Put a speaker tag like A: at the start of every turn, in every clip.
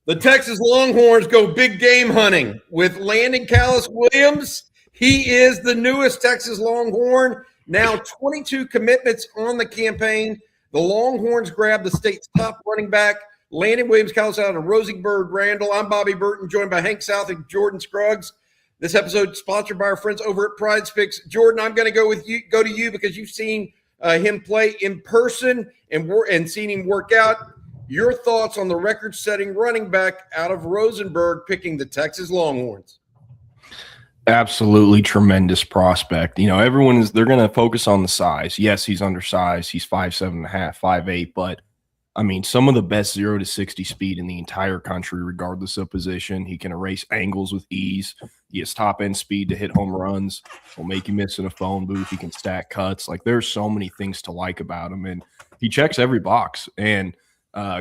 A: The Texas Longhorns go big game hunting with Landen Williams-Callis. He is the newest Texas Longhorn. Now 22 commitments on the campaign. The Longhorns grabbed the state's top running back, Landen Williams-Callis, out of Rosenberg Randall. I'm Bobby Burton, joined by Hank South and Jordan Scruggs. This episode is sponsored by our friends over at Prize Picks. Jordan, I'm going to go to you because you've seen him play in person and seen him work out. Your thoughts on the record-setting running back out of Rosenberg picking the Texas Longhorns?
B: Absolutely tremendous prospect. You know, they're going to focus on the size. Yes, he's undersized. He's 5'7.5", 5'8", but I mean, some of the best 0 to 60 speed in the entire country, regardless of position. He can erase angles with ease. He has top-end speed to hit home runs. He'll make you miss in a phone booth. He can stack cuts. Like, there's so many things to like about him, and he checks every box. And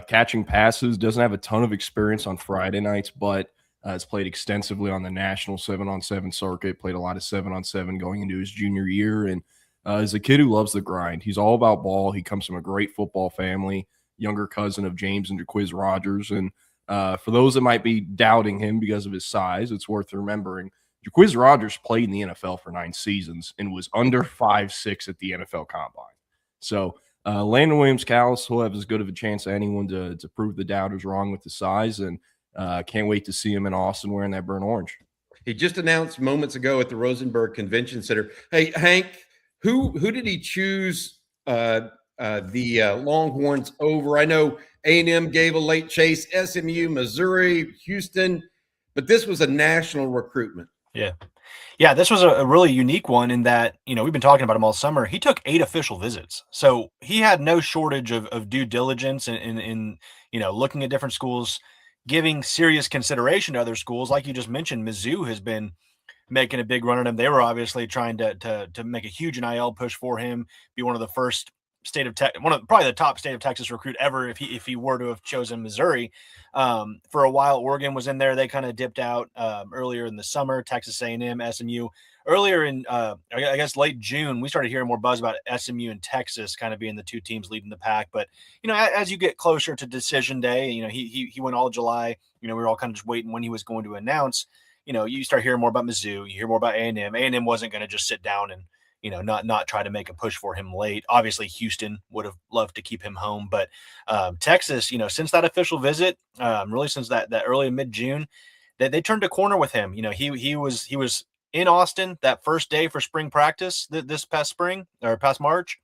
B: catching passes, doesn't have a ton of experience on Friday nights, but has played extensively on the national 7-on-7 circuit, played a lot of 7-on-7 going into his junior year, and is a kid who loves the grind. He's all about ball. He comes from a great football family, younger cousin of James and Jaquiz Rogers. And for those that might be doubting him because of his size, it's worth remembering Jaquiz Rogers played in the NFL for 9 seasons and was under 5'6" at the NFL Combine. So Landon Williams-Callis will have as good of a chance as anyone to prove the doubters wrong with the size, and can't wait to see him in Austin wearing that burnt orange.
A: He just announced moments ago at the Rosenberg Convention Center. Hey, Hank, who did he choose the Longhorns over? I know A&M gave a late chase, SMU, Missouri, Houston, but this was a national recruitment.
C: Yeah, this was a really unique one in that, you know, we've been talking about him all summer. He took 8 official visits. So he had no shortage of due diligence in you know, looking at different schools, giving serious consideration to other schools. Like you just mentioned, Mizzou has been making a big run at him. They were obviously trying to make a huge NIL push for him, be one of the first probably the top state of Texas recruit ever if he were to have chosen Missouri. For a while, Oregon was in there. They kind of dipped out earlier in the summer. Texas A&M, SMU. Earlier in, I guess, late June, we started hearing more buzz about SMU and Texas kind of being the 2 teams leading the pack. But, you know, as you get closer to decision day, you know, he went all July. You know, we were all kind of just waiting when he was going to announce. You know, you start hearing more about Mizzou. You hear more about A&M. A&M wasn't going to just sit down and, you know, not try to make a push for him late. Obviously, Houston would have loved to keep him home. But Texas, you know, since that official visit, really since that early mid-June, they turned a corner with him. You know, he was in Austin that first day for spring practice this past spring or past March,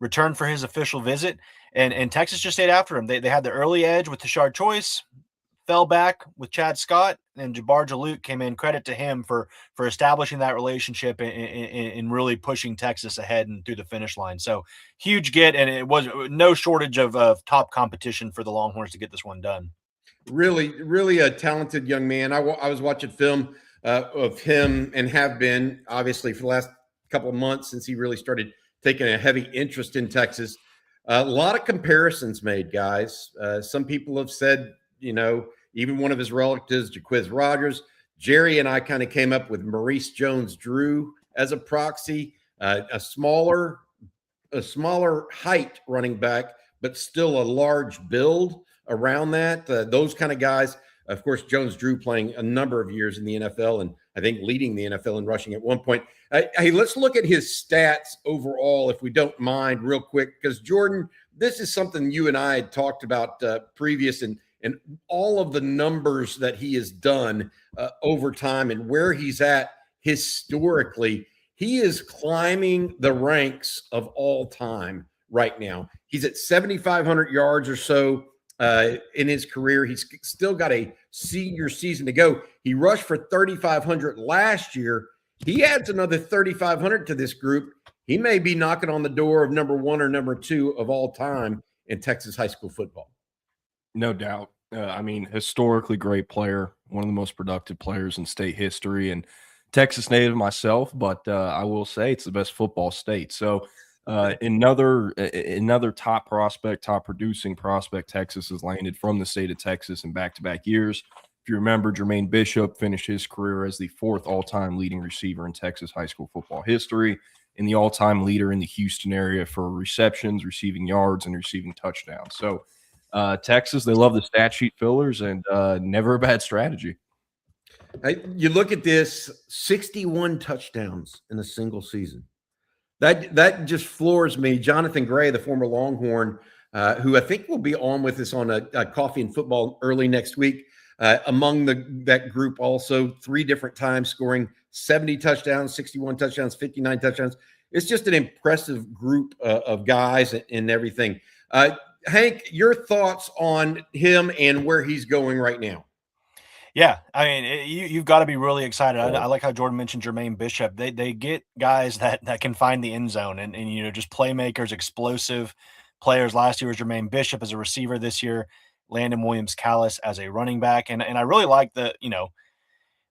C: returned for his official visit, and Texas just stayed after him. They had the early edge with Tashard Choice, fell back with Chad Scott, and Jabbar Jalute came in. Credit to him for establishing that relationship and really pushing Texas ahead and through the finish line. So huge get, and it was no shortage of top competition for the Longhorns to get this one done.
A: Really a talented young man. I was watching film of him and have been, obviously, for the last couple of months since he really started taking a heavy interest in Texas. A lot of comparisons made, guys. Some people have said, you know, even one of his relatives, Jaquiz Rogers. Jerry and I kind of came up with Maurice Jones-Drew as a proxy, a smaller height running back, but still a large build around that. Those kind of guys. Of course, Jones-Drew playing a number of years in the NFL and I think leading the NFL in rushing at one point. Hey, let's look at his stats overall, if we don't mind, real quick, because Jordan, this is something you and I had talked about previous, and all of the numbers that he has done over time and where he's at historically. He is climbing the ranks of all time right now. He's at 7,500 yards or so in his career. He's still got a senior season to go. He rushed for 3,500 last year. He adds another 3,500 to this group. He may be knocking on the door of number 1 or number 2 of all time in Texas high school football.
B: No doubt. I mean, historically great player, one of the most productive players in state history, and Texas native myself, but I will say it's the best football state. So another top prospect, top producing prospect Texas has landed from the state of Texas in back-to-back years. If you remember, Jermaine Bishop finished his career as the 4th all-time leading receiver in Texas high school football history and the all-time leader in the Houston area for receptions, receiving yards, and receiving touchdowns. So Texas, they love the stat sheet fillers, and never a bad strategy.
A: You look at this, 61 touchdowns in a single season. That just floors me. Jonathan Gray, the former Longhorn, who I think will be on with us on a Coffee and Football early next week, among that group also 3 different times scoring 70 touchdowns, 61 touchdowns, 59 touchdowns. It's just an impressive group of guys and everything. Hank, your thoughts on him and where he's going right now?
C: Yeah, I mean, you've got to be really excited. I like how Jordan mentioned Jermaine Bishop. They get guys that can find the end zone and just playmakers, explosive players. Last year was Jermaine Bishop as a receiver. This year, Landon Williams-Callis as a running back. And I really like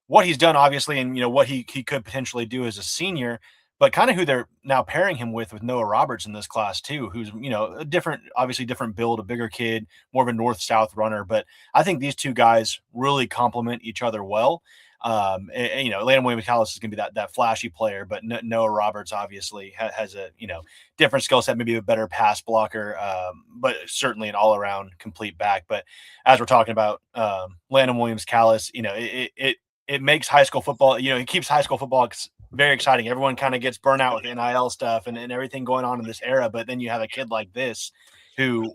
C: what he's done, obviously, and what he could potentially do as a senior, but kind of who they're now pairing him with Noah Roberts in this class too, who's a different build, a bigger kid, more of a north-south runner. But I think these two guys really complement each other well. Landon Williams-Callis is going to be that flashy player, but Noah Roberts obviously has a different skill set, maybe a better pass blocker, but certainly an all-around complete back. But as we're talking about Landon Williams-Callis, it makes high school football, it keeps high school football very exciting. Everyone kind of gets burnt out with NIL stuff and everything going on in this era. But then you have a kid like this who,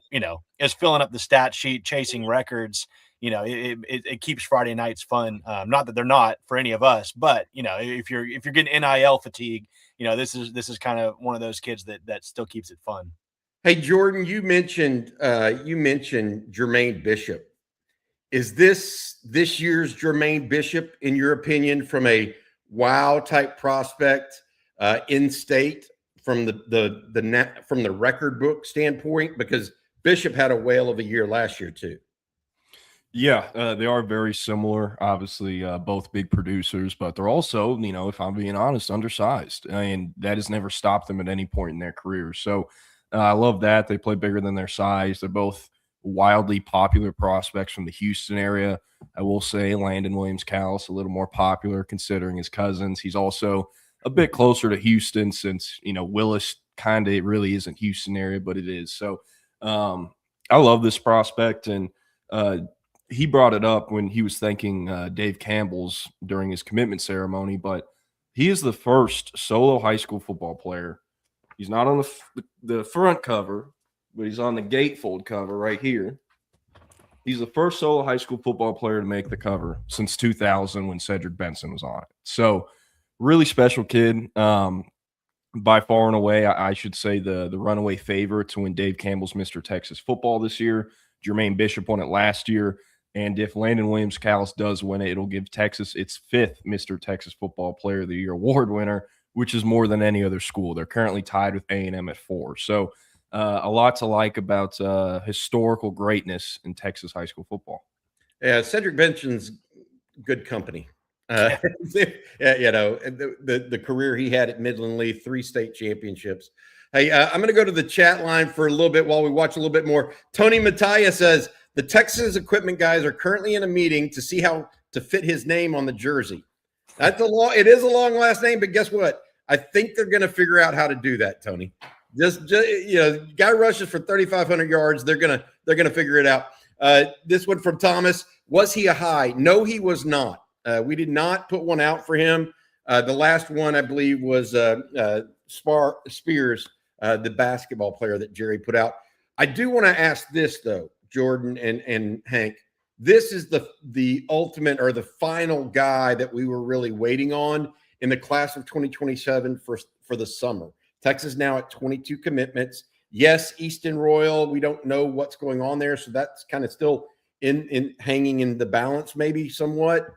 C: is filling up the stat sheet, chasing records. It keeps Friday nights fun. Not that they're not for any of us, but if you're getting NIL fatigue, this is kind of one of those kids that still keeps it fun.
A: Hey, Jordan, you mentioned Jermaine Bishop. Is this year's Jermaine Bishop, in your opinion, from a wow type prospect in state from the record book standpoint? Because Bishop had a whale of a year last year too.
B: Yeah, they are very similar. Obviously, both big producers, but they're also, if I'm being honest, undersized, and that has never stopped them at any point in their career. So I love that they play bigger than their size. They're both wildly popular prospects from the Houston area. I will say Landon Williams-Callis a little more popular considering his cousins. He's also a bit closer to Houston since, Willis kind of really isn't Houston area, but it is. So I love this prospect. And he brought it up when he was thanking Dave Campbell's during his commitment ceremony, but he is the first solo high school football player. He's not on the front cover, but he's on the gatefold cover right here. He's the first solo high school football player to make the cover since 2000 when Cedric Benson was on it. So really special kid. By far and away, I should say the runaway favorite to win Dave Campbell's Mr. Texas football this year. Jermaine Bishop won it last year. And if Landon Williams-Callis does win it, it'll give Texas its 5th Mr. Texas Football Player of the Year award winner, which is more than any other school. They're currently tied with A&M at 4. So a lot to like about historical greatness in Texas high school football.
A: Yeah, Cedric Benson's good company. The career he had at Midland Lee, 3 state championships. Hey, I'm going to go to the chat line for a little bit while we watch a little bit more. Tony Mattia says, the Texas equipment guys are currently in a meeting to see how to fit his name on the jersey. It is a long last name, but guess what? I think they're going to figure out how to do that, Tony. Just guy rushes for 3,500 yards. They're gonna figure it out. This one from Thomas. Was he a high? No, he was not. We did not put one out for him. The last one, I believe, was Spears, the basketball player that Jerry put out. I do want to ask this though, Jordan and Hank. This is the ultimate or the final guy that we were really waiting on in the class of 2027 for the summer. Texas now at 22 commitments. Yes, Easton Royal, we don't know what's going on there, so that's kind of still in hanging in the balance maybe somewhat.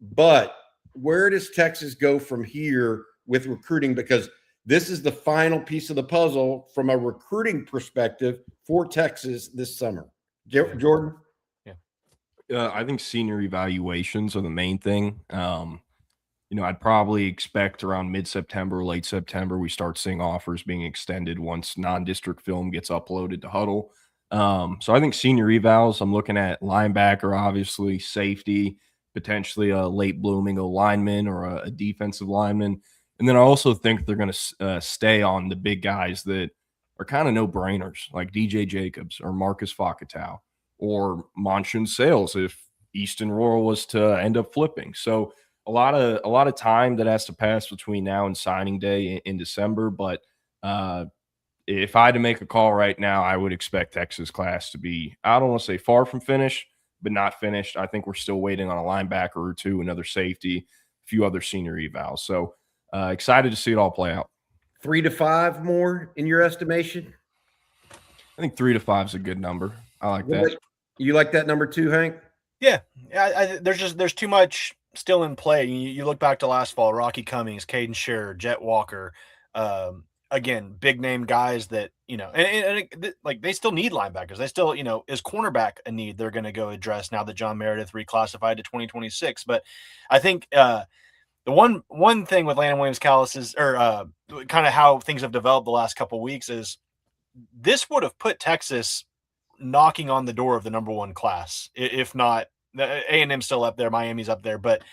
A: But where does Texas go from here with recruiting? Because this is the final piece of the puzzle from a recruiting perspective for Texas this summer. Jordan?
B: Yeah. I think senior evaluations are the main thing. I'd probably expect around mid-September, late September, we start seeing offers being extended once non-district film gets uploaded to Huddle. So I think senior evals, I'm looking at linebacker, obviously, safety, potentially a late blooming lineman or a defensive lineman. And then I also think they're going to stay on the big guys that are kind of no-brainers, like DJ Jacobs or Marcus Fakatau. or Monson Sales if Easton Royal was to end up flipping. So a lot of time that has to pass between now and signing day in December. But if I had to make a call right now, I would expect Texas class to be, I don't want to say far from finished, but not finished. I think we're still waiting on a linebacker or two, another safety, a few other senior evals. So excited to see it all play out.
A: 3 to 5 more in your estimation?
B: I think 3 to 5 is a good number. I like that.
A: You like that number too, Hank?
C: Yeah. There's too much still in play. You look back to last fall, Rocky Cummings, Caden Scherer, Jet Walker, again, big name guys that, and like they still need linebackers. They still, is cornerback a need they're going to go address now that John Meredith reclassified to 2026. But I think the one thing with Landon Williams-Callis is, or kind of how things have developed the last couple of weeks, is this would have put Texas knocking on the door of the number one class, if not A&M still up there, Miami's up there, but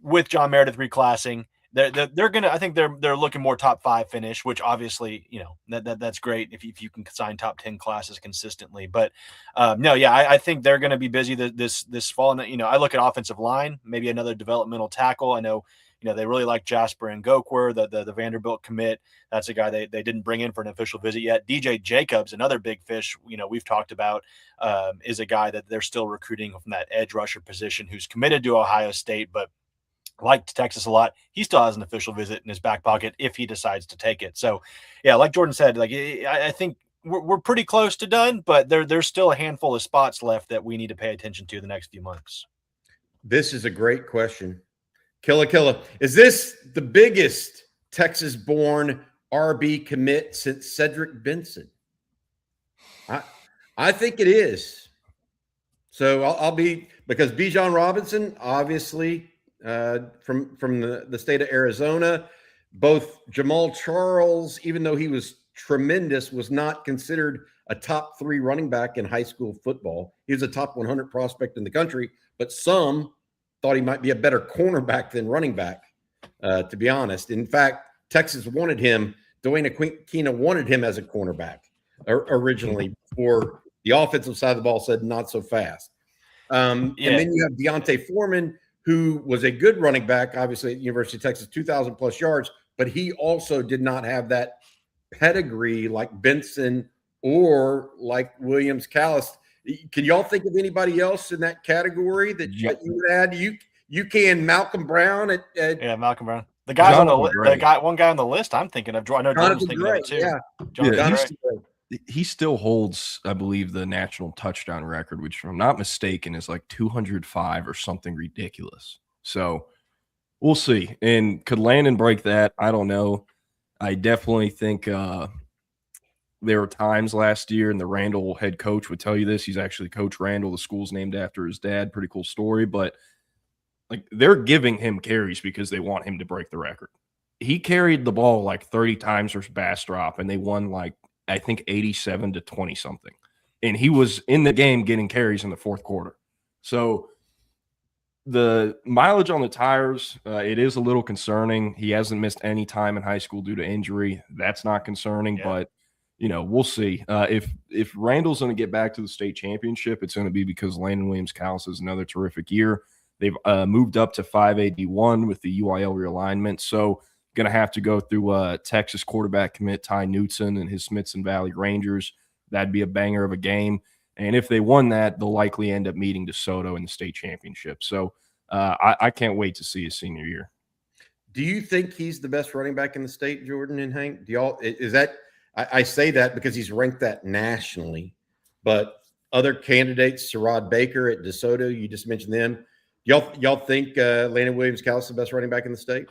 C: with John Meredith reclassing, they're gonna. I think they're looking more top 5 finish, which obviously that's great if you can sign top 10 classes consistently. But I think they're gonna be busy this fall. And I look at offensive line, maybe another developmental tackle. I know they really like Jasper and Gokwer, the Vanderbilt commit. That's a guy they didn't bring in for an official visit yet. DJ Jacobs, another big fish, we've talked about, is a guy that they're still recruiting from that edge rusher position who's committed to Ohio State, but liked Texas a lot. He still has an official visit in his back pocket if he decides to take it. So, yeah, like Jordan said, I think we're pretty close to done, but there's still a handful of spots left that we need to pay attention to the next few months.
A: This is a great question. Killa. Is this the biggest Texas-born RB commit since Cedric Benson? I think it is. So I'll be, because Bijan Robinson, obviously, from the state of Arizona, both Jamal Charles, even though he was tremendous, was not considered a top 3 running back in high school football. He was a top 100 prospect in the country, but some thought he might be a better cornerback than running back, to be honest. In fact, Texas wanted him. Dwayne Aquina wanted him as a cornerback originally, before the offensive side of the ball said not so fast. And then you have Deontay Foreman, who was a good running back, obviously at University of Texas, 2,000 plus yards, but he also did not have that pedigree like Benson or like Williams-Callis. Can y'all think of anybody else in that category that you would add? You can Malcolm Brown
C: Malcolm Brown. The guys on the list. One guy on the list I'm thinking of. I know Jordan's thinking of it too.
A: Yeah.
B: He still holds, I believe, the national touchdown record, which, if I'm not mistaken, is like 205 or something ridiculous. So we'll see. And could Landon break that? I don't know. I definitely think there were times last year, and the Randall head coach would tell you this. He's actually Coach Randall. The school's named after his dad. Pretty cool story. But they're giving him carries because they want him to break the record. He carried the ball like 30 times versus Bastrop, and they won I think 87 to 20 something. And he was in the game getting carries in the fourth quarter. So the mileage on the tires, it is a little concerning. He hasn't missed any time in high school due to injury. That's not concerning, but we'll see. If Randall's going to get back to the state championship, it's going to be because Landon Williams-Callis is another terrific year. They've moved up to 581 with the UIL realignment. So going to have to go through Texas quarterback commit Ty Knutson and his Smithson Valley Rangers. That'd be a banger of a game. And if they won that, they'll likely end up meeting DeSoto in the state championship. So I can't wait to see his senior year.
A: Do you think he's the best running back in the state, Jordan and Hank? I say that because he's ranked that nationally, but other candidates, Sherrod Baker at DeSoto, you just mentioned them. Y'all think Landon Williams-Callis is the best running back in the state?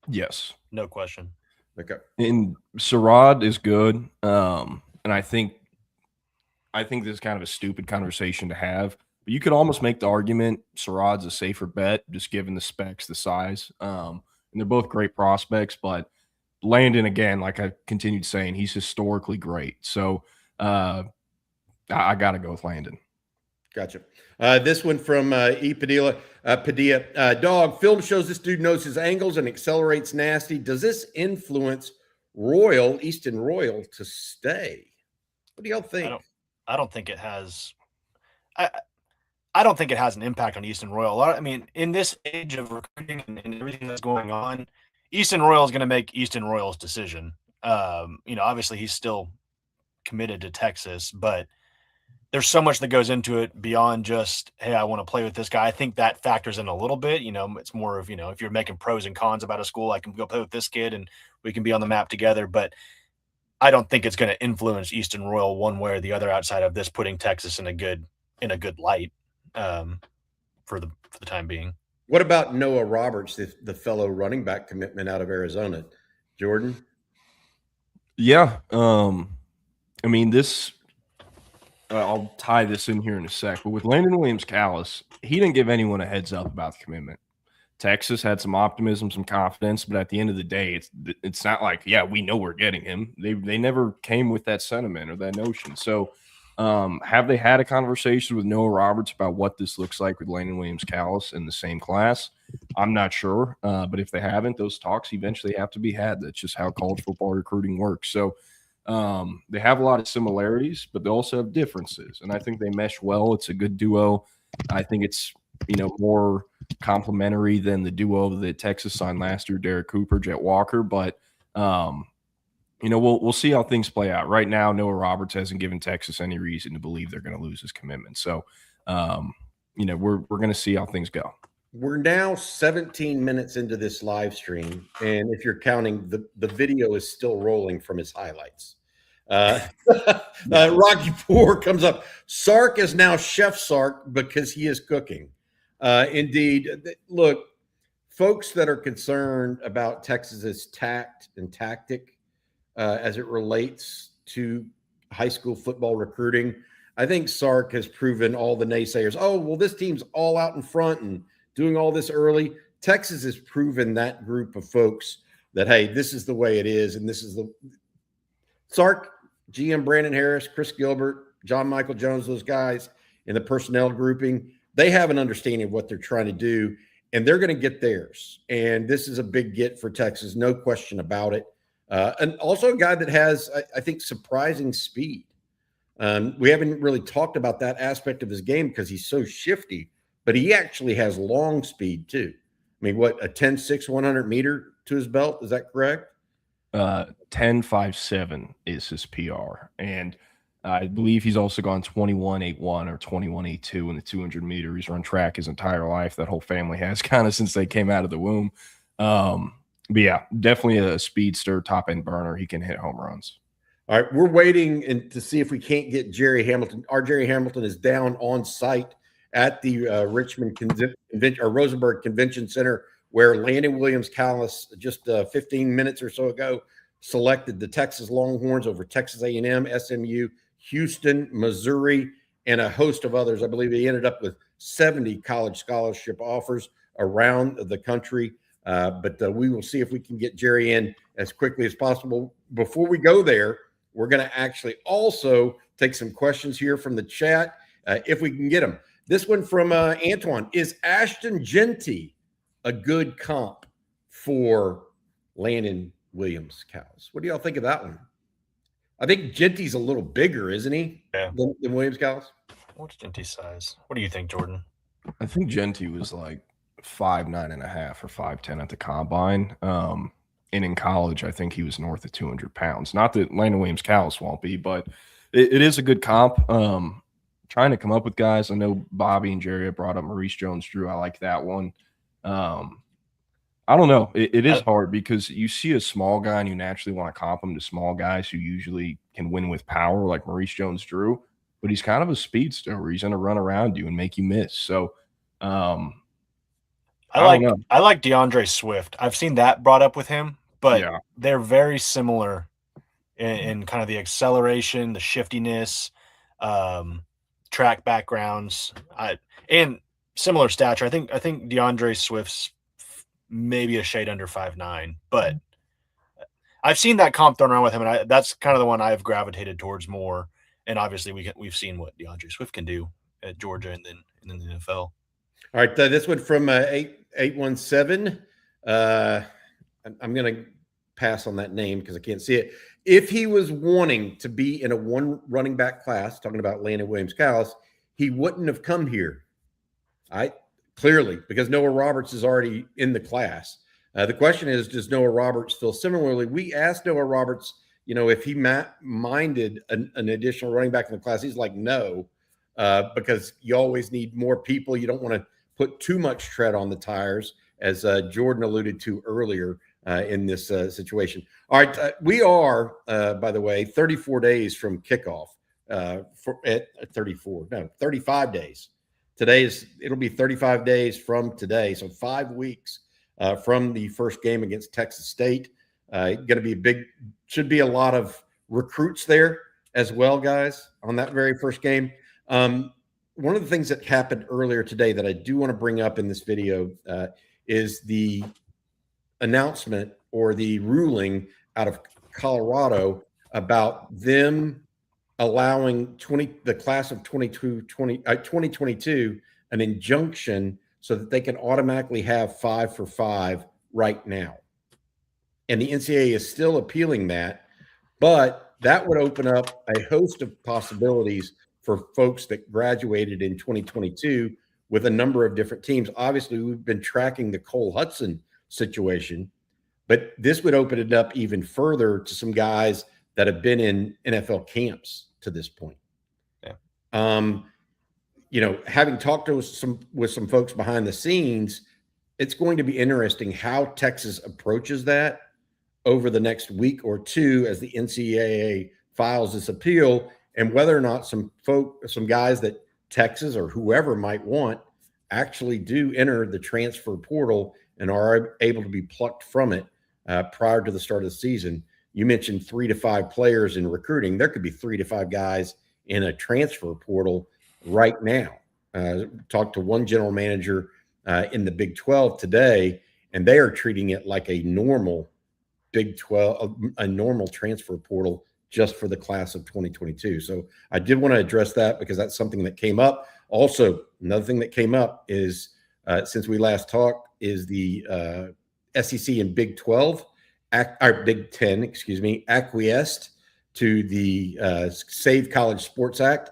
B: Yes.
C: No question.
A: Okay.
B: And Sherrod is good. And I think this is kind of a stupid conversation to have, but you could almost make the argument Sherrod's a safer bet, just given the specs, the size. And they're both great prospects, but Landon, again, like I continued saying, he's historically great. So I got to go with Landon.
A: Gotcha. This one from E. Padilla. Dog, film shows this dude knows his angles and accelerates nasty. Does this influence Easton Royal to stay? What do y'all think?
C: I don't think it has. I don't think it has an impact on Easton Royal. I mean, in this age of recruiting and everything that's going on, Easton Royal is going to make Easton Royal's decision. Obviously he's still committed to Texas, but there's so much that goes into it beyond just, hey, I want to play with this guy. I think that factors in a little bit. It's more of, if you're making pros and cons about a school, I can go play with this kid and we can be on the map together. But I don't think it's going to influence Easton Royal one way or the other outside of this putting Texas in a good light for the time being.
A: What about Noah Roberts, the fellow running back commitment out of Arizona? Jordan?
B: Yeah. I mean, this I'll tie this in here in a sec, but with Landon Williams-Callis, he didn't give anyone a heads up about the commitment. Texas had some optimism, some confidence, but at the end of the day, it's not like, yeah, we know we're getting him. They never came with that sentiment or that notion. So have they had a conversation with Noah Roberts about what this looks like with Landon Williams-Callis in the same class? I'm not sure, but if they haven't, those talks eventually have to be had. That's just how college football recruiting works. So they have a lot of similarities, but they also have differences, and I think they mesh well. It's a good duo. I think it's more complementary than the duo that Texas signed last year, Derek Cooper, Jet Walker. But we'll see how things play out. Right now, Noah Roberts hasn't given Texas any reason to believe they're going to lose his commitment. So we're going to see how things go.
A: We're now 17 minutes into this live stream, and if you're counting, the video is still rolling from his highlights. Rocky Poor comes up. Sark is now Chef Sark because he is cooking. Indeed. Look, folks that are concerned about Texas's tact and tactic as it relates to high school football recruiting, I think Sark has proven all the naysayers. Oh, well, this team's all out in front and doing all this early. Texas has proven that group of folks that, hey, this is the way it is. And this is the Sark, GM Brandon Harris, Chris Gilbert, John Michael Jones, those guys in the personnel grouping, they have an understanding of what they're trying to do, and they're going to get theirs. And this is a big get for Texas, no question about it. And also a guy that has, I think, surprising speed. We haven't really talked about that aspect of his game because he's so shifty, but he actually has long speed too. I mean, what, a 10.6, 100 meter to his belt? Is that correct?
B: 10.57 is his PR. And I believe he's also gone 21.81 or 21.82 in the 200 meter. He's run track his entire life. That whole family has kind of since they came out of the womb. But yeah, definitely a speedster, top end burner. He can hit home runs.
A: All right, we're waiting to see if we can't get Jerry Hamilton. Our Jerry Hamilton is down on site at the Richmond Convention or Rosenberg Convention Center, where Landon Williams-Callis just 15 minutes or so ago selected the Texas Longhorns over Texas A&M, SMU, Houston, Missouri, and a host of others. I believe he ended up with 70 college scholarship offers around the country. But we will see if we can get Jerry in as quickly as possible. Before we go there, we're going to actually also take some questions here from the chat, if we can get them. This one from Antoine. Is Ashton Jeanty a good comp for Landon Williams-Callis? What do y'all think of that one? I think Jeanty's a little bigger, isn't he, than Williams-Callis?
C: What's Jeanty's size? What do you think, Jordan?
B: I think Jeanty was like 5'9.5" or 5'10" at the combine. And in college, I think he was north of 200 pounds. Not that Landon Williams-Callis won't be, but it is a good comp. Trying to come up with guys. I know Bobby and Jerry have brought up Maurice Jones-Drew. I like that one. I don't know. It is hard because you see a small guy and you naturally want to comp him to small guys who usually can win with power, like Maurice Jones-Drew. But he's kind of a speedster where he's going to run around you and make you miss. So I like
C: DeAndre Swift. I've seen that brought up with him, but they're very similar in kind of the acceleration, the shiftiness, track backgrounds, and similar stature. I think DeAndre Swift's maybe a shade under 5'9", but I've seen that comp thrown around with him, and that's kind of the one I've gravitated towards more. And obviously, we've seen what DeAndre Swift can do at Georgia and then in the NFL.
A: All right, this one from 817. I'm going to pass on that name because I can't see it. If he was wanting to be in a one running back class, talking about Landon Williams-Callis, he wouldn't have come here. Clearly, because Noah Roberts is already in the class. The question is, does Noah Roberts feel similarly? We asked Noah Roberts, if he minded an additional running back in the class. He's like, no, because you always need more people. You don't want to put too much tread on the tires, as Jordan alluded to earlier in this situation. All right, we are, by the way, 34 days from kickoff. 35 days. It'll be 35 days from today, so 5 weeks from the first game against Texas State. Going to be should be a lot of recruits there as well, guys, on that very first game. One of the things that happened earlier today that I do want to bring up in this video is the announcement or the ruling out of Colorado about them allowing the class of 2022 an injunction so that they can automatically have 5 for 5 right now. And the NCAA is still appealing that, but that would open up a host of possibilities for folks that graduated in 2022 with a number of different teams. Obviously, we've been tracking the Cole Hudson situation, but this would open it up even further to some guys that have been in NFL camps to this point.
C: Yeah.
A: Having talked with some folks behind the scenes, it's going to be interesting how Texas approaches that over the next week or two as the NCAA files this appeal, and whether or not some guys that Texas or whoever might want actually do enter the transfer portal and are able to be plucked from it prior to the start of the season. You mentioned 3 to 5 players in recruiting. There could be 3 to 5 guys in a transfer portal right now. Talked to one general manager in the Big 12 today, and they are treating it like a normal Big 12, a normal transfer portal just for the class of 2022. So I did want to address that because that's something that came up. Also, another thing that came up is since we last talked is the SEC and Big 12, or Big 10, acquiesced to the Save College Sports Act.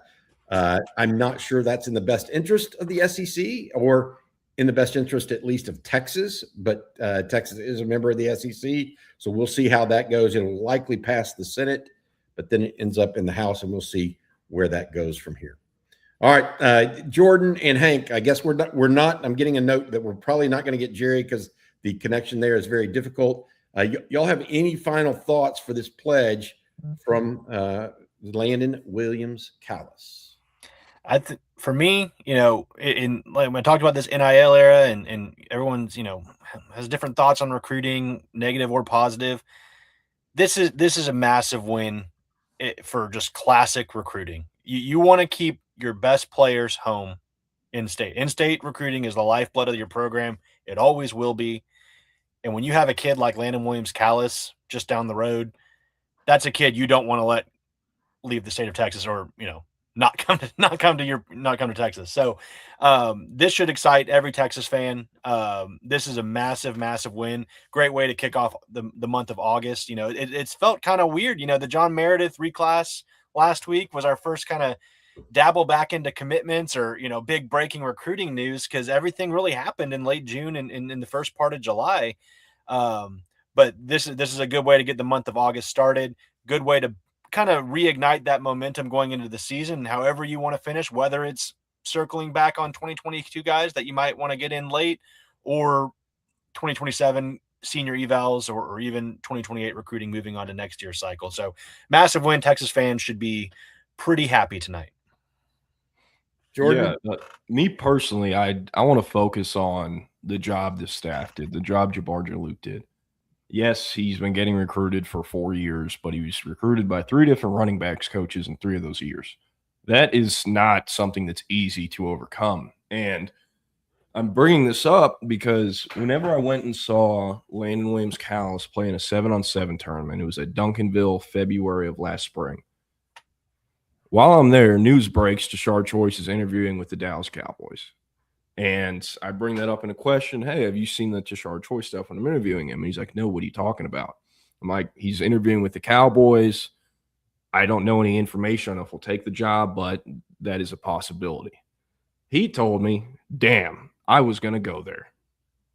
A: I'm not sure that's in the best interest of the SEC or in the best interest, at least, of Texas, but Texas is a member of the SEC, so we'll see how that goes. It'll likely pass the Senate, but then it ends up in the House, and we'll see where that goes from here. All right, Jordan and Hank, I guess we're not. I'm getting a note that we're probably not going to get Jerry because the connection there is very difficult. Y'all have any final thoughts for this pledge from Landon Williams-Callis?
C: For me, like when I talked about this NIL era and everyone's, has different thoughts on recruiting, negative or positive. This is a massive win for just classic recruiting. You want to keep your best players home in state. In-state recruiting is the lifeblood of your program. It always will be. And when you have a kid like Landon Williams-Callis just down the road, that's a kid you don't want to let leave the state of Texas or, not come to Texas. So this should excite every Texas fan. This is a massive, massive win. Great way to kick off the month of August. It's felt kind of weird. The John Meredith reclass last week was our first kind of dabble back into commitments or, big breaking recruiting news because everything really happened in late June and in the first part of July. But this is a good way to get the month of August started. Good way to kind of reignite that momentum going into the season, however you want to finish, whether it's circling back on 2022 guys that you might want to get in late or 2027 senior evals or even 2028 recruiting moving on to next year's cycle. So massive win. Texas fans should be pretty happy tonight.
B: Jordan? Yeah, me personally, I want to focus on the job this staff did, the job Jabbar Jaluk did. Yes, he's been getting recruited for 4 years, but he was recruited by 3 different running backs coaches in 3 of those years. That is not something that's easy to overcome. And I'm bringing this up because whenever I went and saw Landon Williams-Callis play in a 7-on-7 tournament, it was at Duncanville, February of last spring. While I'm there, news breaks Tashard Choice is interviewing with the Dallas Cowboys. And I bring that up in a question. Hey, have you seen the Tashard Choice stuff when I'm interviewing him? And he's like, no, what are you talking about? I'm like, he's interviewing with the Cowboys. I don't know any information on if he'll take the job, but that is a possibility. He told me, damn, I was going to go there.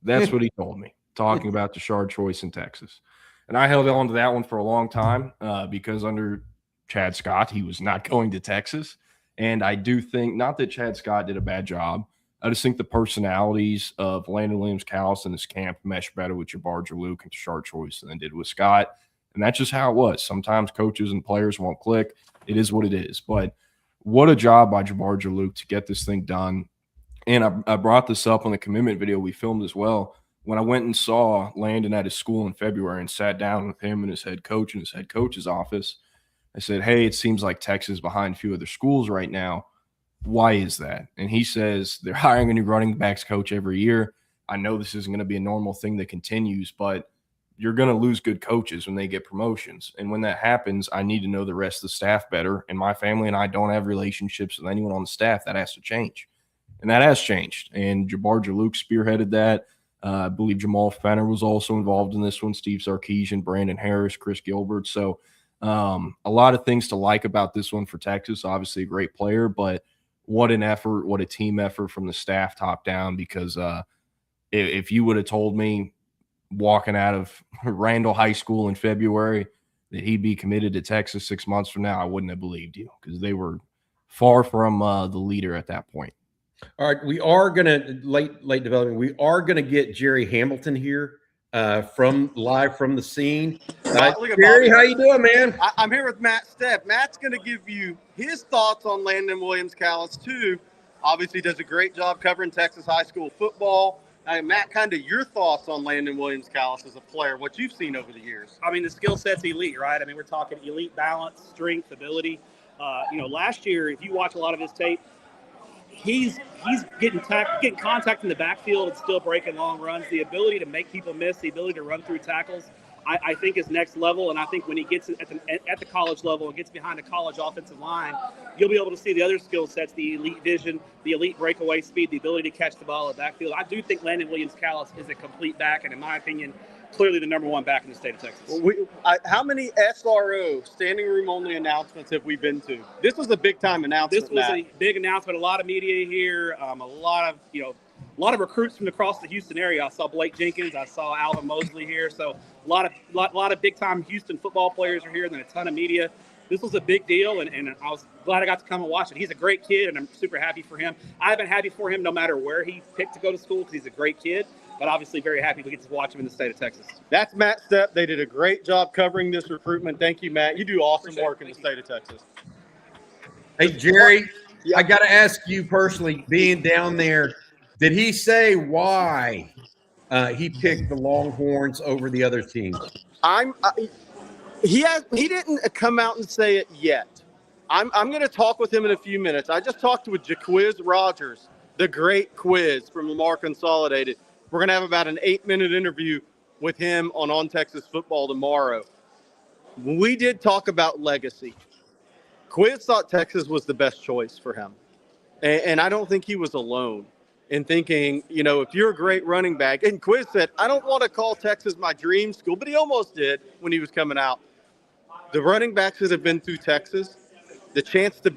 B: That's what he told me, talking about Tashard Choice in Texas. And I held on to that one for a long time because under Chad Scott, he was not going to Texas. And I do think, not that Chad Scott did a bad job, I just think the personalities of Landon Williams-Callis and his camp mesh better with Jabbar Luke and Tashard Choice than they did with Scott. And that's just how it was. Sometimes coaches and players won't click. It is what it is. But what a job by Jabbar Luke to get this thing done. And I brought this up on the commitment video we filmed as well. When I went and saw Landon at his school in February and sat down with him and his head coach in his head coach's office, I said, hey, it seems like Texas is behind a few other schools right now. Why is that? And he says they're hiring a new running backs coach every year. I know this isn't going to be a normal thing that continues, but you're going to lose good coaches when they get promotions. And when that happens, I need to know the rest of the staff better. And my family and I don't have relationships with anyone on the staff. That has to change. And that has changed. And Jabbar Luke spearheaded that. I believe Jamal Fenner was also involved in this one, Steve Sarkisian, Brandon Harris, Chris Gilbert. So a lot of things to like about this one for Texas. Obviously a great player, but what an effort, what a team effort from the staff top down, because if you would have told me walking out of Randall High School in February that he'd be committed to Texas 6 months from now, I wouldn't have believed you, because they were far from the leader at that point.
A: All right, we are going to late development. We are going to get Jerry Hamilton here live from the scene. Jerry, how you doing, man?
D: I'm here with Matt Stepp. Matt's going to give you his thoughts on Landon Williams-Callis too. Obviously, does a great job covering Texas high school football. Matt, kind of your thoughts on Landon Williams-Callis as a player, what you've seen over the years.
E: I mean, the skill set's elite, right? I mean, we're talking elite balance, strength, ability. Last year, if you watch a lot of his tape, he's getting contact in the backfield and still breaking long runs. The ability to make people miss, the ability to run through tackles, I think is next level. And I think when he gets at the college level and gets behind a college offensive line, you'll be able to see the other skill sets, the elite vision, the elite breakaway speed, the ability to catch the ball at backfield. I do think Landon Williams-Callis is a complete back, and in my opinion, clearly the number one back in the state of Texas.
D: How many SRO, standing room only announcements, have we been to? This was a big time announcement.
E: This was a big announcement. A lot of media here. A lot of recruits from across the Houston area. I saw Blake Jenkins. I saw Alvin Mosley here. So a lot of big time Houston football players are here, and then a ton of media. This was a big deal, and I was glad I got to come and watch it. He's a great kid, and I'm super happy for him. I've been happy for him no matter where he picked to go to school, because he's a great kid. But obviously very happy we get to watch him in the state of Texas.
D: That's Matt Stepp. They did a great job covering this recruitment. Thank you, Matt. You do awesome work in the state of Texas.
A: Hey, Jerry, I got to ask you personally, being down there, did he say why he picked the Longhorns over the other teams?
D: He didn't come out and say it yet. I'm going to talk with him in a few minutes. I just talked with Jaquiz Rogers, the great quiz from Lamar Consolidated. We're going to have about an 8-minute interview with him on Texas Football tomorrow. We did talk about legacy. Quiz thought Texas was the best choice for him. And I don't think he was alone in thinking, if you're a great running back. And Quiz said, I don't want to call Texas my dream school, but he almost did when he was coming out. The running backs that have been through Texas, the chance to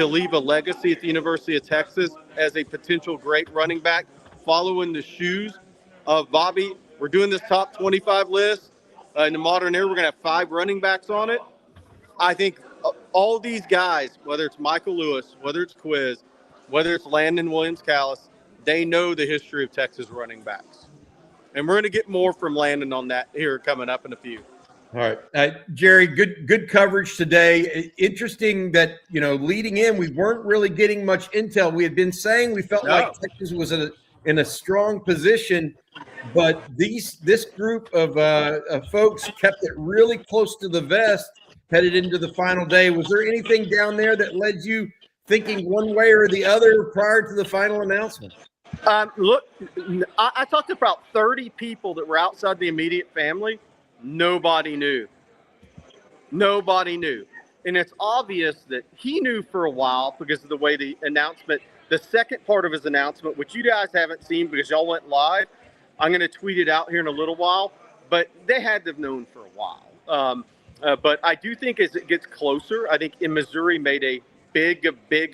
D: leave a legacy at the University of Texas as a potential great running back, following the shoes of Bobby. We're doing this top 25 list. In the modern era, we're going to have 5 running backs on it. I think all these guys, whether it's Michael Lewis, whether it's Quiz, whether it's Landon Williams-Callis, they know the history of Texas running backs. And we're going to get more from Landon on that here coming up in a few.
A: All right. Jerry, good coverage today. Interesting that, leading in, we weren't really getting much intel. We had been saying we felt like Texas was in a strong position, but this group of folks kept it really close to the vest headed into the final day. Was there anything down there that led you thinking one way or the other prior to the final announcement?
D: Look, I talked to about 30 people that were outside the immediate family. Nobody knew. And it's obvious that he knew for a while because of the way the announcement, the second part of his announcement, which you guys haven't seen because y'all went live, I'm going to tweet it out here in a little while, but they had to have known for a while. But I do think as it gets closer, I think in Missouri made a big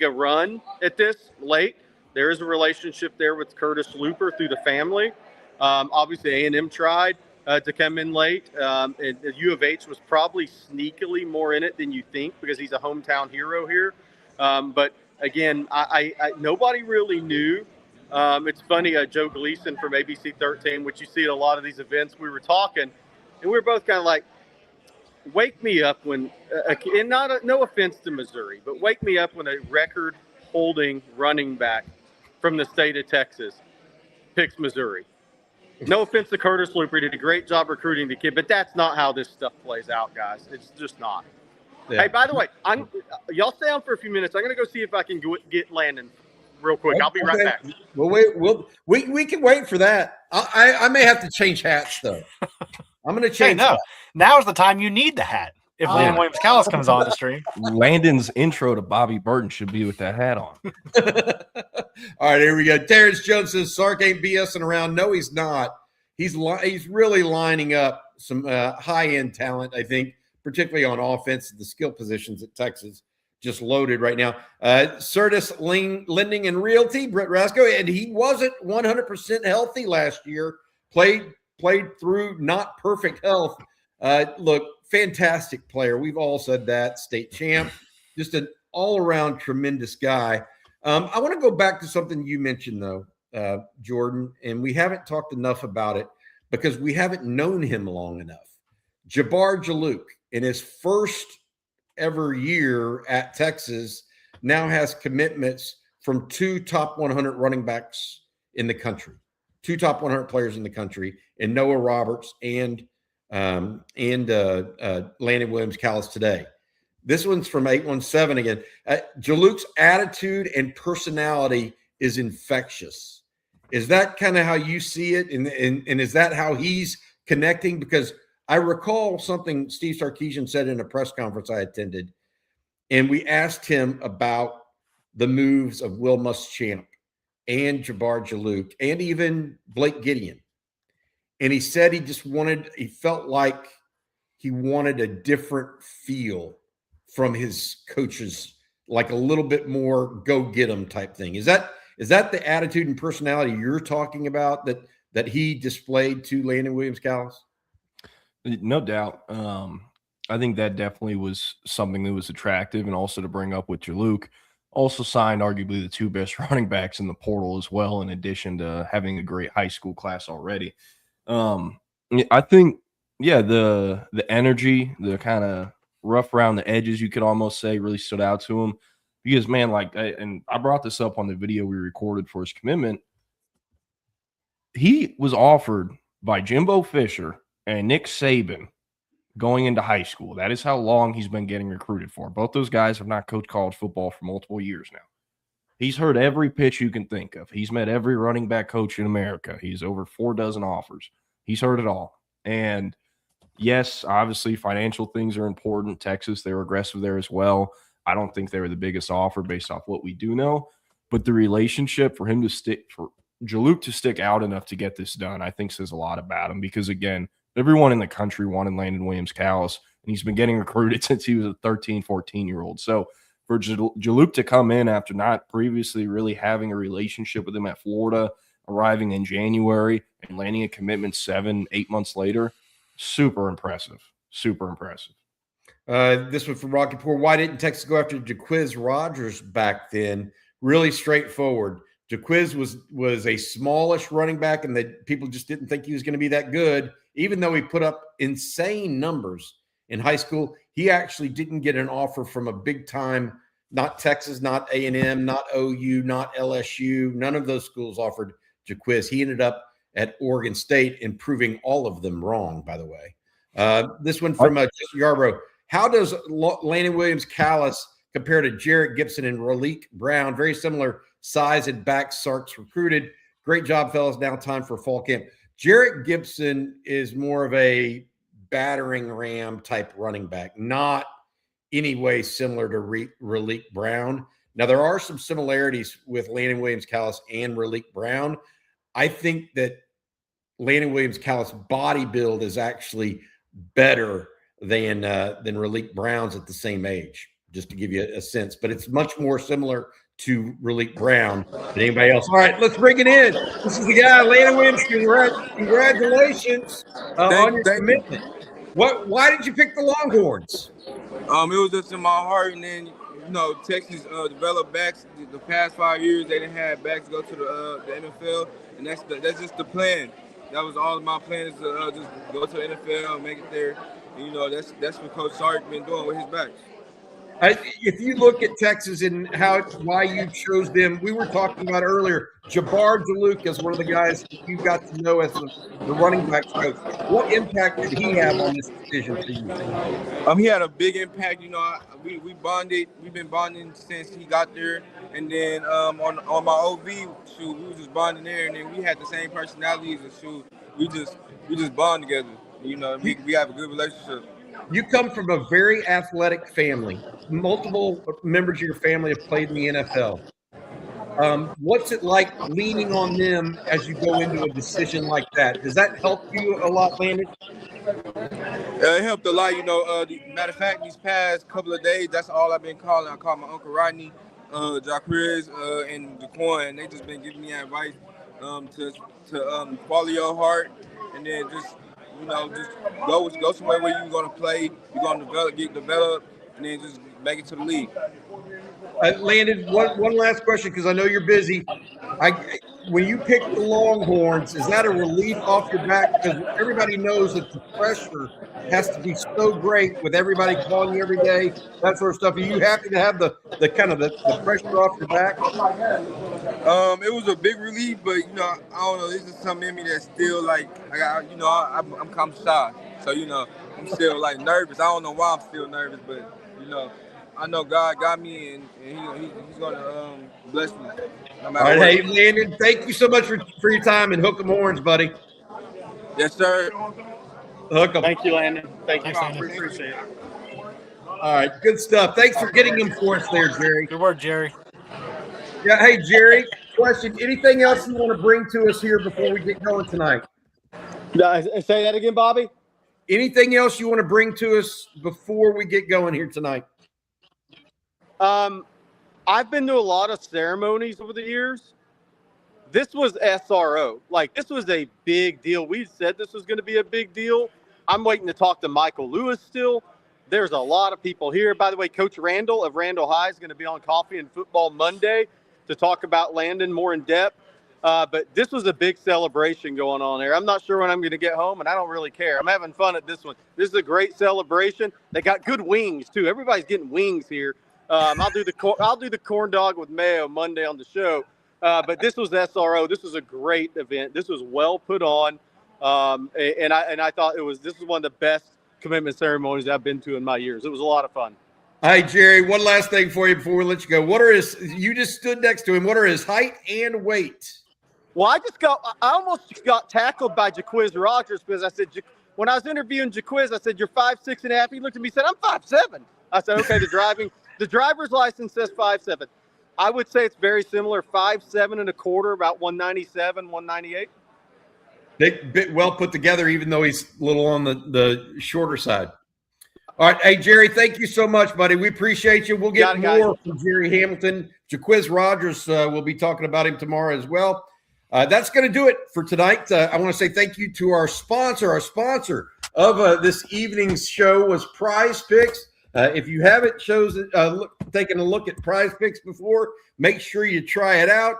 D: a run at this late. There is a relationship there with Curtis Looper through the family. Obviously, A&M tried to come in late. And U of H was probably sneakily more in it than you think because he's a hometown hero here. But again, I nobody really knew. It's funny, Joe Gleason from ABC 13, which you see at a lot of these events, we were talking, and we were both kind of like, wake me up when, and no offense to Missouri, but wake me up when a record-holding running back from the state of Texas picks Missouri. No offense to Curtis Looper, he did a great job recruiting the kid, but that's not how this stuff plays out, guys. It's just not. Yeah. Hey, by the way, y'all stay on for a few minutes. I'm going to go see if I can get Landon real quick. I'll be right back.
A: Well, we can wait for that. I may have to change hats though. I'm going to change.
C: Hey, no, now's the time you need the hat. If Landon Williams-Callis comes on the stream,
B: Landon's intro to Bobby Burton should be with that hat on.
A: All right, here we go. Terrence Jones says Sark ain't BSing around. No, he's not. He's really lining up some high-end talent, I think, particularly on offense. The skill positions at Texas just loaded right now. Certus Lending and Realty, Brett Rasco, and he wasn't 100% healthy last year. Played through not perfect health. Look, fantastic player. We've all said that. State champ, just an all-around tremendous guy. I want to go back to something you mentioned, though, Jordan, and we haven't talked enough about it because we haven't known him long enough. Jabbar Jalouk, in his first ever year at Texas, now has commitments from 2 top 100 running backs in the country, 2 top 100 players in the country, and Noah Roberts and Landon Williams-Callis today. This one's from 817 again. Jalouk's attitude and personality is infectious. Is that kind of how you see it? And is that how he's connecting? Because I recall something Steve Sarkisian said in a press conference I attended, and we asked him about the moves of Will Muschamp and Jabbar Jalouk and even Blake Gideon. And he said he felt like he wanted a different feel from his coaches, like a little bit more go get 'em type thing. Is that the attitude and personality you're talking about that he displayed to Landon Williams-Callis?
B: No doubt. I think that definitely was something that was attractive, and also to bring up with Jalouk, also signed arguably the 2 best running backs in the portal as well, in addition to having a great high school class already. I think, the energy, the kind of rough around the edges, you could almost say, really stood out to him because, man, and I brought this up on the video we recorded for his commitment. He was offered by Jimbo Fisher and Nick Saban going into high school. That is how long he's been getting recruited for. Both those guys have not coached college football for multiple years now. He's heard every pitch you can think of. He's met every running back coach in America. He's over 4 dozen offers. He's heard it all. And yes, obviously financial things are important. Texas, they were aggressive there as well. I don't think they were the biggest offer based off what we do know. But the relationship for Jalouk to stick out enough to get this done, I think says a lot about him because, again, everyone in the country wanted Landon Williams-Callis, and he's been getting recruited since he was a 13, 14-year-old. So for Jalouk to come in after not previously really having a relationship with him at Florida, arriving in January and landing a commitment 7-8 months later, super impressive. Super impressive.
A: This one from Rocky Poor. Why didn't Texas go after Jaquiz Rogers back then? Really straightforward. Jaquiz was a smallish running back, and that people just didn't think he was going to be that good, even though he put up insane numbers in high school. He actually didn't get an offer from a big-time, not Texas, not A&M, not OU, not LSU. None of those schools offered Jaquiz. He ended up at Oregon State and proving all of them wrong, by the way. This one from Justin Yarbrough. How does Landon Williams-Callis compare to Jarrett Gibson and Raleek Brown? Very similar size and back. Sark's recruited. Great job, fellas. Now time for fall camp. Jarrett Gibson is more of a battering ram type running back, not any way similar to Raleek Brown. Now, there are some similarities with Landon Williams-Callis and Raleek Brown. I think that Landon Williams-Callis' body build is actually better than Raleek Brown's at the same age. just to give you a sense. But it's much more similar to Raleigh Brown than anybody else. All right, let's bring it in. This is the guy, Landon Williams. Congratulations on your commitment. Why did you pick the Longhorns?
F: It was just in my heart, and then Texas developed backs. The past 5 years, they didn't have backs go to the NFL, and that's just the plan. That was all of my plan, is to just go to the NFL and make it there. And, that's what Coach Sark been doing with his backs.
A: If you look at Texas and why you chose them, we were talking about earlier. Jabbar Jaluk is one of the guys you got to know as the running backs coach. What impact did he have on this decision for you?
F: He had a big impact. We bonded. We've been bonding since he got there. And then on my OV shoot, we was just bonding there, and then we had the same personalities and shoot. We just bond together. We have a good relationship.
A: You come from a very athletic family. Multiple members of your family have played in the NFL. What's it like leaning on them as you go into a decision like that? Does that help you a lot, Landon?
F: It helped a lot. Matter of fact, these past couple of days, that's all I've been calling. I called my Uncle Rodney, Jacquez, and Daquan, and they just been giving me advice to follow your heart, and then just go somewhere where you're going to play, you're going to get developed, and then just make it to the league.
A: Landon, one last question, because I know you're busy. When you pick the Longhorns, is that a relief off your back? Because everybody knows that the pressure has to be so great with everybody calling you every day, that sort of stuff. Are you happy to have the kind of the pressure off your back?
F: It was a big relief, but I don't know. This is something in me that's still I'm kind of shy, so I'm still nervous. I don't know why I'm still nervous, but I know God got me, and He's gonna bless me. No matter
A: all right,
F: what.
A: hey Landon, thank you so much for your time, and hook 'em horns, buddy.
F: Yes, sir.
A: Hook 'em.
D: Thank you, Landon. Thank you.
C: Thanks, Landon.
D: Appreciate it.
A: All right, good stuff. Thanks for getting him for us there, Jerry.
C: Good work, Jerry.
A: Yeah, hey Jerry. Question: anything else you want to bring to us here before we get going tonight?
D: Say that again, Bobby.
A: Anything else you want to bring to us before we get going here tonight?
D: I've been to a lot of ceremonies over the years. This was SRO. This was a big deal. We said this was going to be a big deal. I'm waiting to talk to Michael Lewis still. There's a lot of people here. By the way, Coach Randall of Randall High is going to be on Coffee and Football Monday to talk about Landon more in depth. But this was a big celebration going on there. I'm not sure when I'm going to get home, and I don't really care. I'm having fun at this one. This is a great celebration. They got good wings, too. Everybody's getting wings here. I'll do the corn dog with mayo Monday on the show. But this was SRO. This was a great event. This was well put on, and I thought this is one of the best commitment ceremonies I've been to in my years. It was a lot of fun.
A: All right, Jerry. One last thing for you before we let you go. You just stood next to him. What are his height and weight?
D: Well, I almost got tackled by Jacquez Rogers because I said when I was interviewing Jacquez, I said, "You're 5'6.5". He looked at me and said, "I'm 5'7". I said, "Okay." The driver's license says 5'7". I would say it's very similar, 5'7 1/4, about 197, 198.
A: Bit well put together, even though he's a little on the shorter side. All right. Hey, Jerry, thank you so much, buddy. We appreciate you. We'll get more from Jerry Hamilton. Jacquez Rogers, we'll be talking about him tomorrow as well. That's going to do it for tonight. I want to say thank you to our sponsor. Our sponsor of this evening's show was Prize Picks. If you haven't taken a look at Prize Picks before, make sure you try it out.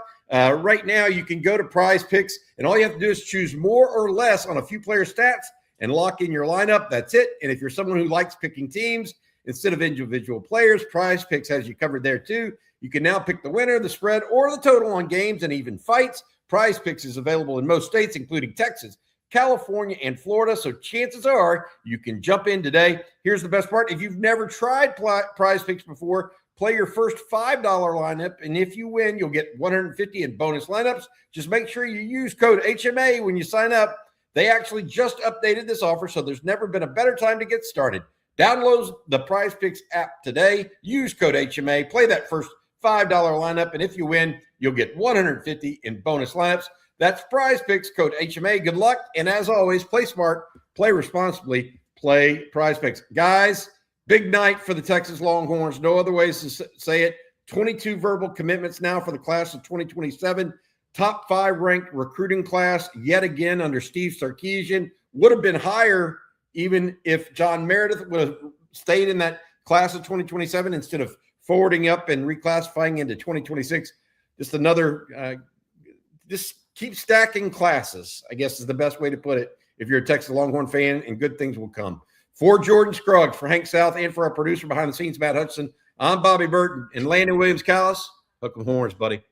A: Right now, you can go to Prize Picks, and all you have to do is choose more or less on a few player stats and lock in your lineup. That's it. And if you're someone who likes picking teams instead of individual players, Prize Picks has you covered there too. You can now pick the winner, the spread, or the total on games and even fights. Prize Picks is available in most states, including Texas, California, and Florida, so chances are you can jump in today. Here's the best part. If you've never tried Prize Picks before, play your first $5 lineup, and if you win, you'll get $150 in bonus lineups. Just make sure you use code HMA when you sign up. They actually just updated this offer, so there's never been a better time to get started. Download the Prize Picks app today. Use code HMA. Play that first $5 lineup, and if you win, you'll get $150 in bonus lineups. That's Prize Picks, code HMA. Good luck, and as always, play smart, play responsibly, play Prize Picks. Guys, Big night for the Texas Longhorns. No other ways to say it. 22 verbal commitments now for the class of 2027. Top 5 ranked recruiting class yet again under Steve Sarkisian. Would have been higher even if John Meredith would have stayed in that class of 2027 instead of forwarding up and reclassifying into 2026. Just another, just keep stacking classes, I guess is the best way to put it if you're a Texas Longhorn fan, and good things will come. For Jordan Scruggs, for Hank South, and for our producer behind the scenes, Matt Hudson, I'm Bobby Burton and Landon Williams-Callis. Hook 'em horns, buddy.